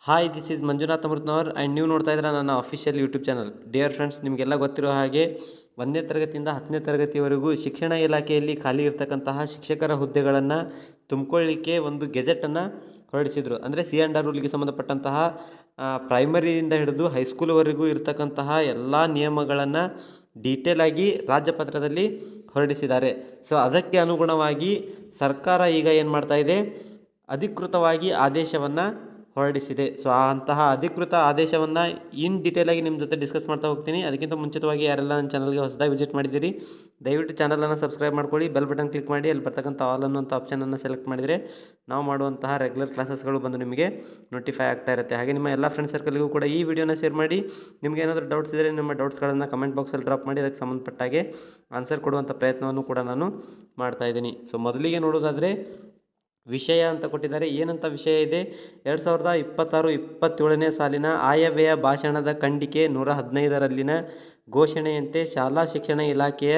Hi this is Manjunath Amrutnavar and ನೀವು ನೋಡ್ತಾ ಇದ್ದೀರಾ ನನ್ನ official YouTube channel. Dear friends, ನಿಮಗೆಲ್ಲ ಗೊತ್ತಿರೋ ಹಾಗೆ 1ನೇ ತರಗತಿಯಿಂದ 10ನೇ ತರಗತಿವರೆಗೂ ಶಿಕ್ಷಣ ಇಲಾಖೆಯಲ್ಲಿ ಖಾಲಿ ಇರತಕ್ಕಂತಹ ಶಿಕ್ಷಕರ ಹುದ್ದೆಗಳನ್ನು ತುಂಬಿಕೊಳ್ಳಿಕ್ಕೆ ಒಂದು ಗೆಜೆಟನ್ನು ಹೊರಡಿಸಿದರು. ಅಂದರೆ C&R ರೂಲ್ಗೆ ಸಂಬಂಧಪಟ್ಟಂತಹ ಪ್ರೈಮರಿಯಿಂದ ಹಿಡಿದು ಹೈಸ್ಕೂಲ್ವರೆಗೂ ಇರತಕ್ಕಂತಹ ಎಲ್ಲ ನಿಯಮಗಳನ್ನು ಡೀಟೇಲ್ ಆಗಿ ರಾಜ್ಯಪತ್ರದಲ್ಲಿ ಹೊರಡಿಸಿದ್ದಾರೆ. ಸೊ ಅದಕ್ಕೆ ಅನುಗುಣವಾಗಿ ಸರ್ಕಾರ ಈಗ ಏನು ಮಾಡ್ತಾ ಇದೆ, ಅಧಿಕೃತವಾಗಿ ಆದೇಶವನ್ನು ಹೊರಡಿಸಿದೆ. ಸೊ ಅಂತಹ ಅಧಿಕೃತ ಆದೇಶವನ್ನು ಇನ್ ಡೀಟೇಲಾಗಿ ನಿಮ್ಮ ಜೊತೆ ಡಿಸ್ಕಸ್ ಮಾಡ್ತಾ ಹೋಗ್ತೀನಿ. ಅದಕ್ಕಿಂತ ಮುಂಚಿತವಾಗಿ ಯಾರೆಲ್ಲ ನನ್ನ ಚಾನಲ್ಗೆ ಹೊಸದಾಗಿ ವಿಸಿಟ್ ಮಾಡಿದ್ದೀರಿ, ದಯವಿಟ್ಟು ಚಾನಲನ್ನು ಸಬ್ಸ್ಕ್ರೈಬ್ ಮಾಡ್ಕೊಳ್ಳಿ, ಬೆಲ್ ಬಟನ್ ಕ್ಲಿಕ್ ಮಾಡಿ, ಅಲ್ಲಿ ಬರ್ತಕ್ಕಂಥ ಆಲ್ ಅನ್ನೋಂಥ ಆಪ್ಷನನ್ನು ಸೆಲೆಕ್ಟ್ ಮಾಡಿದರೆ ನಾವು ಮಾಡುವಂತಹ ರೆಗ್ಯುಲರ್ ಕ್ಲಾಸಸ್ಗಳು ಬಂದು ನಿಮಗೆ ನೋಟಿಫೈ ಆಗ್ತಾ ಇರುತ್ತೆ. ಹಾಗೆ ನಿಮ್ಮ ಎಲ್ಲ ಫ್ರೆಂಡ್ ಸರ್ಕಲ್ಗೂ ಕೂಡ ಈ ವಿಡಿಯೋನ ಶೇರ್ ಮಾಡಿ. ನಿಮಗೆ ಏನಾದರೂ ಡೌಟ್ಸ್ ಇದ್ದರೆ ನಿಮ್ಮ ಡೌಟ್ಸ್ಗಳನ್ನು ಕಮೆಂಟ್ ಬಾಕ್ಸಲ್ಲಿ ಡ್ರಾಪ್ ಮಾಡಿ, ಅದಕ್ಕೆ ಸಂಬಂಧಪಟ್ಟಾಗೆ ಆನ್ಸರ್ ಕೊಡುವಂಥ ಪ್ರಯತ್ನವನ್ನು ಕೂಡ ನಾನು ಮಾಡ್ತಾಯಿದ್ದೀನಿ. ಸೊ ಮೊದಲಿಗೆ ನೋಡೋದಾದರೆ ವಿಷಯ ಅಂತ ಕೊಟ್ಟಿದ್ದಾರೆ. ಏನಂತ ವಿಷಯ ಇದೆ, 2026-27ನೇ ಸಾಲಿನ ಆಯವ್ಯಯ ಭಾಷಣದ ಖಂಡಿಕೆ 115ರಲ್ಲಿನ ಘೋಷಣೆಯಂತೆ ಶಾಲಾ ಶಿಕ್ಷಣ ಇಲಾಖೆಯ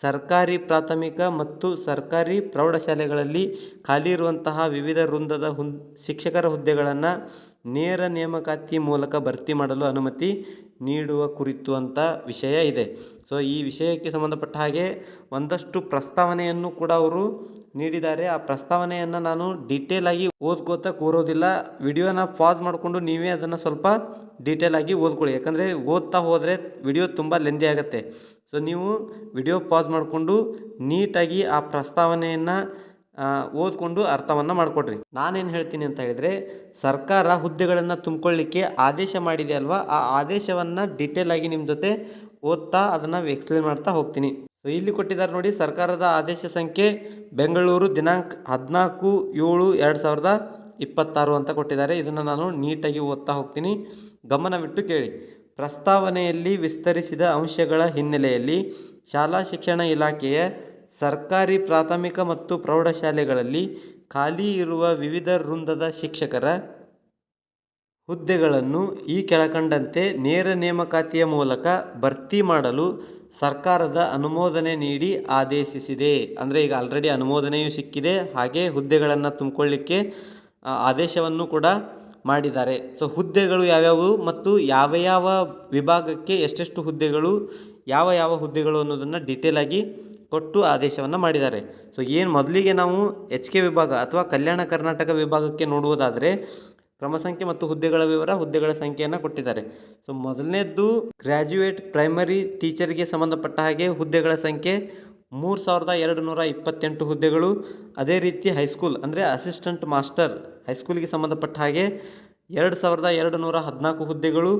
ಸರ್ಕಾರಿ ಪ್ರಾಥಮಿಕ ಮತ್ತು ಸರ್ಕಾರಿ ಪ್ರೌಢಶಾಲೆಗಳಲ್ಲಿ ಖಾಲಿ ಇರುವಂತಹ ವಿವಿಧ ವೃಂದದ ಶಿಕ್ಷಕರ ಹುದ್ದೆಗಳನ್ನು ನೇರ ನೇಮಕಾತಿ ಮೂಲಕ ಭರ್ತಿ ಮಾಡಲು ಅನುಮತಿ ನೀಡುವ ಕುರಿತು ಅಂತ ವಿಷಯ ಇದೆ. ಸೊ ಈ ವಿಷಯಕ್ಕೆ ಸಂಬಂಧಪಟ್ಟ ಹಾಗೆ ಒಂದಷ್ಟು ಪ್ರಸ್ತಾವನೆಯನ್ನು ಕೂಡ ಅವರು ನೀಡಿದ್ದಾರೆ. ಆ ಪ್ರಸ್ತಾವನೆಯನ್ನು ನಾನು ಡೀಟೇಲಾಗಿ ಓದ್ಕೋತಾ ಕೂರೋದಿಲ್ಲ. ವಿಡಿಯೋನ ಪಾಸ್ ಮಾಡಿಕೊಂಡು ನೀವೇ ಅದನ್ನು ಸ್ವಲ್ಪ ಡೀಟೇಲಾಗಿ ಓದ್ಕೊಳ್ಳಿ. ಯಾಕಂದರೆ ಓದ್ತಾ ಹೋದರೆ ವಿಡಿಯೋ ತುಂಬ ಲೆಂದಿ ಆಗುತ್ತೆ. ಸೊ ನೀವು ವಿಡಿಯೋ ಪಾಸ್ ಮಾಡಿಕೊಂಡು ನೀಟಾಗಿ ಆ ಪ್ರಸ್ತಾವನೆಯನ್ನು ಓದ್ಕೊಂಡು ಅರ್ಥವನ್ನು ಮಾಡಿಕೊಡ್ರಿ. ನಾನೇನು ಹೇಳ್ತೀನಿ ಅಂತ ಹೇಳಿದರೆ, ಸರ್ಕಾರ ಹುದ್ದೆಗಳನ್ನು ತುಂಬಿಕೊಳ್ಳಿಕ್ಕೆ ಆದೇಶ ಮಾಡಿದೆ ಅಲ್ವಾ, ಆ ಆದೇಶವನ್ನು ಡೀಟೇಲಾಗಿ ನಿಮ್ಮ ಜೊತೆ ಓದ್ತಾ ಅದನ್ನು ಎಕ್ಸ್ಪ್ಲೇನ್ ಮಾಡ್ತಾ ಹೋಗ್ತೀನಿ. ಸೊ ಇಲ್ಲಿ ಕೊಟ್ಟಿದ್ದಾರೆ ನೋಡಿ, ಸರ್ಕಾರದ ಆದೇಶ ಸಂಖ್ಯೆ ಬೆಂಗಳೂರು ದಿನಾಂಕ 14/7/2026 ಅಂತ ಕೊಟ್ಟಿದ್ದಾರೆ. ಇದನ್ನು ನಾನು ನೀಟಾಗಿ ಓದ್ತಾ ಹೋಗ್ತೀನಿ, ಗಮನವಿಟ್ಟು ಕೇಳಿ. ಪ್ರಸ್ತಾವನೆಯಲ್ಲಿ ವಿಸ್ತರಿಸಿದ ಅಂಶಗಳ ಹಿನ್ನೆಲೆಯಲ್ಲಿ ಶಾಲಾ ಶಿಕ್ಷಣ ಇಲಾಖೆಯ ಸರ್ಕಾರಿ ಪ್ರಾಥಮಿಕ ಮತ್ತು ಪ್ರೌಢಶಾಲೆಗಳಲ್ಲಿ ಖಾಲಿ ಇರುವ ವಿವಿಧ ವೃಂದದ ಶಿಕ್ಷಕರ ಹುದ್ದೆಗಳನ್ನು ಈ ಕೆಳಕಂಡಂತೆ ನೇರ ನೇಮಕಾತಿಯ ಮೂಲಕ ಭರ್ತಿ ಮಾಡಲು ಸರ್ಕಾರದ ಅನುಮೋದನೆ ನೀಡಿ ಆದೇಶಿಸಿದೆ. ಅಂದರೆ ಈಗ ಆಲ್ರೆಡಿ ಅನುಮೋದನೆಯೂ ಸಿಕ್ಕಿದೆ, ಹಾಗೆ ಹುದ್ದೆಗಳನ್ನು ತುಂಬಿಕೊಳ್ಳಿಕ್ಕೆ ಆದೇಶವನ್ನು ಕೂಡ ಮಾಡಿದ್ದಾರೆ. ಸೊ ಹುದ್ದೆಗಳು ಯಾವ್ಯಾವು ಮತ್ತು ಯಾವ ಯಾವ ವಿಭಾಗಕ್ಕೆ ಎಷ್ಟೆಷ್ಟು ಹುದ್ದೆಗಳು, ಯಾವ ಯಾವ ಹುದ್ದೆಗಳು ಅನ್ನೋದನ್ನು ಡೀಟೇಲಾಗಿ ಕೊಟ್ಟು ಆದೇಶವನ್ನು ಮಾಡಿದ್ದಾರೆ. ಸೊ ಏನು ಮೊದಲಿಗೆ ನಾವು HK ವಿಭಾಗ ಅಥವಾ ಕಲ್ಯಾಣ ಕರ್ನಾಟಕ ವಿಭಾಗಕ್ಕೆ ನೋಡುವುದಾದರೆ ಕ್ರಮ ಸಂಖ್ಯೆ ಮತ್ತು ಹುದ್ದೆಗಳ ವಿವರ, ಹುದ್ದೆಗಳ ಸಂಖ್ಯೆಯನ್ನು ಕೊಟ್ಟಿದ್ದಾರೆ. ಸೊ ಮೊದಲನೇದ್ದು ಗ್ರ್ಯಾಜುಯೇಟ್ ಪ್ರೈಮರಿ ಟೀಚರ್ಗೆ ಸಂಬಂಧಪಟ್ಟ ಹಾಗೆ ಹುದ್ದೆಗಳ ಸಂಖ್ಯೆ 3228 ಹುದ್ದೆಗಳು. ಅದೇ ರೀತಿ ಹೈಸ್ಕೂಲ್ ಅಂದರೆ ಅಸಿಸ್ಟೆಂಟ್ ಮಾಸ್ಟರ್ ಹೈಸ್ಕೂಲಿಗೆ ಸಂಬಂಧಪಟ್ಟ ಹಾಗೆ 2214 ಹುದ್ದೆಗಳು.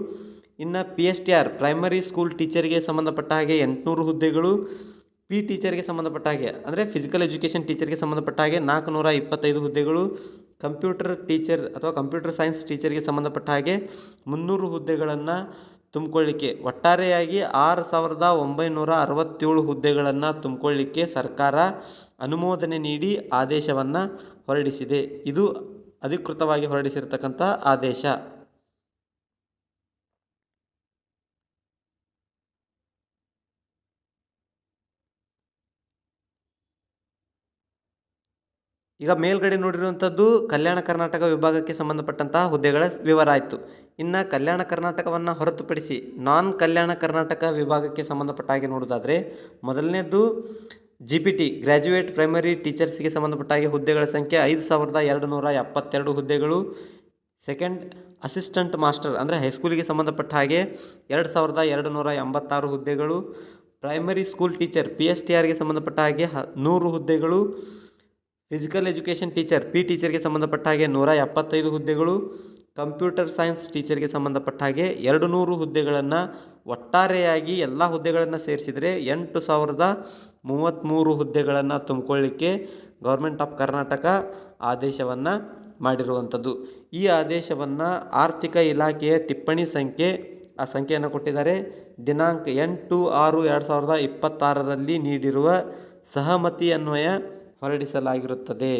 ಇನ್ನು PSTR ಪ್ರೈಮರಿ ಸ್ಕೂಲ್ ಟೀಚರ್ಗೆ ಸಂಬಂಧಪಟ್ಟ ಹಾಗೆ 800 ಹುದ್ದೆಗಳು. P ಟೀಚರ್ಗೆ ಸಂಬಂಧಪಟ್ಟ ಹಾಗೆ ಅಂದರೆ ಫಿಸಿಕಲ್ ಎಜುಕೇಷನ್ ಟೀಚರ್ಗೆ ಸಂಬಂಧಪಟ್ಟ ಹಾಗೆ 425 ಹುದ್ದೆಗಳು. ಕಂಪ್ಯೂಟರ್ ಟೀಚರ್ ಅಥವಾ ಕಂಪ್ಯೂಟರ್ ಸೈನ್ಸ್ ಟೀಚರ್ಗೆ ಸಂಬಂಧಪಟ್ಟ ಹಾಗೆ 300 ಹುದ್ದೆಗಳನ್ನು ತುಂಬಿಕೊಳ್ಳಿಕ್ಕೆ, ಒಟ್ಟಾರೆಯಾಗಿ 6967 ಹುದ್ದೆಗಳನ್ನು ತುಂಬಿಕೊಳ್ಳಿಕ್ಕೆ ಸರ್ಕಾರ ಅನುಮೋದನೆ ನೀಡಿ ಆದೇಶವನ್ನು ಹೊರಡಿಸಿದೆ. ಇದು ಅಧಿಕೃತವಾಗಿ ಹೊರಡಿಸಿರ್ತಕ್ಕಂಥ ಆದೇಶ. ಈಗ ಮೇಲ್ಗಡೆ ನೋಡಿರುವಂಥದ್ದು ಕಲ್ಯಾಣ ಕರ್ನಾಟಕ ವಿಭಾಗಕ್ಕೆ ಸಂಬಂಧಪಟ್ಟಂತಹ ಹುದ್ದೆಗಳ ವಿವರ ಆಯಿತು. ಇನ್ನು ಕಲ್ಯಾಣ ಕರ್ನಾಟಕವನ್ನು ಹೊರತುಪಡಿಸಿ ನಾನ್ ಕಲ್ಯಾಣ ಕರ್ನಾಟಕ ವಿಭಾಗಕ್ಕೆ ಸಂಬಂಧಪಟ್ಟ ಹಾಗೆ ನೋಡೋದಾದರೆ ಮೊದಲನೇದು GPT ಗ್ರ್ಯಾಜುಯೇಟ್ ಪ್ರೈಮರಿ ಟೀಚರ್ಸ್ಗೆ ಸಂಬಂಧಪಟ್ಟ ಹಾಗೆ ಹುದ್ದೆಗಳ ಸಂಖ್ಯೆ 5272 ಹುದ್ದೆಗಳು. ಸೆಕೆಂಡ್ ಅಸಿಸ್ಟೆಂಟ್ ಮಾಸ್ಟರ್ ಅಂದರೆ ಹೈಸ್ಕೂಲಿಗೆ ಸಂಬಂಧಪಟ್ಟ ಹಾಗೆ 2286 ಹುದ್ದೆಗಳು. ಪ್ರೈಮರಿ ಸ್ಕೂಲ್ ಟೀಚರ್ PSTRಗೆ ಸಂಬಂಧಪಟ್ಟ ಹಾಗೆ 100 ಹುದ್ದೆಗಳು. ಫಿಸಿಕಲ್ ಎಜುಕೇಷನ್ ಟೀಚರ್ P ಟೀಚರ್ಗೆ ಸಂಬಂಧಪಟ್ಟ ಹಾಗೆ 175 ಹುದ್ದೆಗಳು. ಕಂಪ್ಯೂಟರ್ ಸೈನ್ಸ್ ಟೀಚರ್ಗೆ ಸಂಬಂಧಪಟ್ಟ ಹಾಗೆ 200 ಹುದ್ದೆಗಳನ್ನು, ಒಟ್ಟಾರೆಯಾಗಿ ಎಲ್ಲ ಹುದ್ದೆಗಳನ್ನು ಸೇರಿಸಿದರೆ 8033 ಹುದ್ದೆಗಳನ್ನು ತುಂಬಿಕೊಳ್ಳಿಕ್ಕೆ ಗೌರ್ಮೆಂಟ್ ಆಫ್ ಕರ್ನಾಟಕ ಆದೇಶವನ್ನು ಮಾಡಿರುವಂಥದ್ದು. ಈ ಆದೇಶವನ್ನು ಆರ್ಥಿಕ ಇಲಾಖೆಯ ಟಿಪ್ಪಣಿ ಸಂಖ್ಯೆ, ಆ ಸಂಖ್ಯೆಯನ್ನು ಕೊಟ್ಟಿದ್ದಾರೆ, ದಿನಾಂಕ 8/6/2026ರಲ್ಲಿ ನೀಡಿರುವ ಸಹಮತಿ ಅನ್ವಯ ಹೊರಡಿಸಲಾಗಿರುತ್ತದೆ.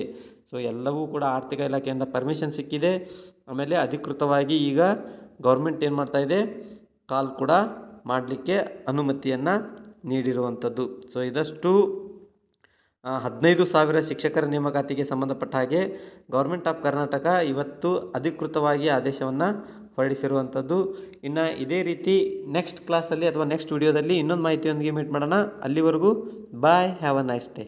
ಸೊ ಎಲ್ಲವೂ ಕೂಡ ಆರ್ಥಿಕ ಇಲಾಖೆಯಿಂದ ಪರ್ಮಿಷನ್ ಸಿಕ್ಕಿದೆ. ಆಮೇಲೆ ಅಧಿಕೃತವಾಗಿ ಈಗ ಗೌರ್ಮೆಂಟ್ ಏನು ಮಾಡ್ತಾಯಿದೆ, ಕಾಲ್ ಕೂಡ ಮಾಡಲಿಕ್ಕೆ ಅನುಮತಿಯನ್ನು ನೀಡಿರುವಂಥದ್ದು. ಸೊ ಇದಷ್ಟು 15,000 ಶಿಕ್ಷಕರ ನೇಮಕಾತಿಗೆ ಸಂಬಂಧಪಟ್ಟ ಹಾಗೆ ಗೌರ್ಮೆಂಟ್ ಆಫ್ ಕರ್ನಾಟಕ ಇವತ್ತು ಅಧಿಕೃತವಾಗಿ ಆದೇಶವನ್ನು ಹೊರಡಿಸಿರುವಂಥದ್ದು. ಇನ್ನು ಇದೇ ರೀತಿ ನೆಕ್ಸ್ಟ್ ಕ್ಲಾಸಲ್ಲಿ ಅಥವಾ ನೆಕ್ಸ್ಟ್ ವಿಡಿಯೋದಲ್ಲಿ ಇನ್ನೊಂದು ಮಾಹಿತಿಯೊಂದಿಗೆ ಮೀಟ್ ಮಾಡೋಣ. ಅಲ್ಲಿವರೆಗೂ ಬಾಯ್, ಹ್ಯಾವ್ ಅ ನೈಸ್ ಡೇ.